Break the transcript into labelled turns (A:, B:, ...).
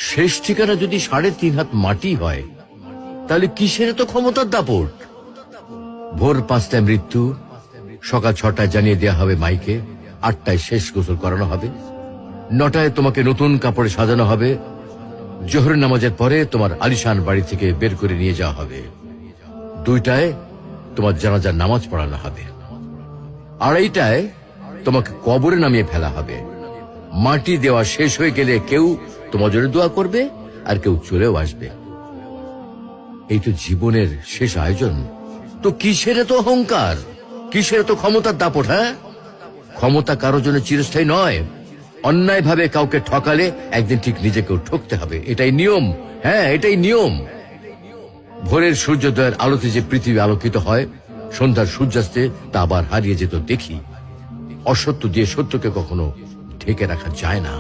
A: শেষ ঠিকানা যদি 3.5 হাত মাটি হয়, তাহলে কিসের তো ক্ষমতার দাপট? ভোর 5টায় মৃত্যু, সকাল 6টায় জানিয়ে দেওয়া হবে মাইকে, 8টায় শেষ গোসল করানো হবে, 9টায় তোমাকে নতুন কাপড়ে সাজানো হবে, জোহরের নামাজের পরে তোমার আলিশান বাড়ি থেকে বের করে নিয়ে যাওয়া হবে, 2টায় তোমার জানাজার নামাজ পড়ানো হবে, 2:30টায় তোমাকে কবরে নামিয়ে ফেলা হবে। মাটি দেওয়া শেষ হয়ে গেলে কেউ তোমার জন্য দোয়া করবে, আর কেউ চলেও আসবে। এই তো জীবনের শেষ আয়োজন। তো কিসের তো অহংকার, কিসের তো ক্ষমতার দাপট? হ্যাঁ, ক্ষমতা কারোর জন্য চিরস্থায়ী নয়। অন্যায় ভাবে কাউকে ঠকালে একদিন ঠিক নিজেকেও ঠকতে হবে, এটাই নিয়ম। হ্যাঁ, এটাই নিয়ম। ভোরের সূর্যোদয়ের আলোতে যে পৃথিবী আলোকিত হয়, সন্ধ্যার সূর্যাস্তে তা আবার হারিয়ে যেত দেখি। অসত্য দিয়ে সত্যকে কখনো ঢেকে রাখা যায় না।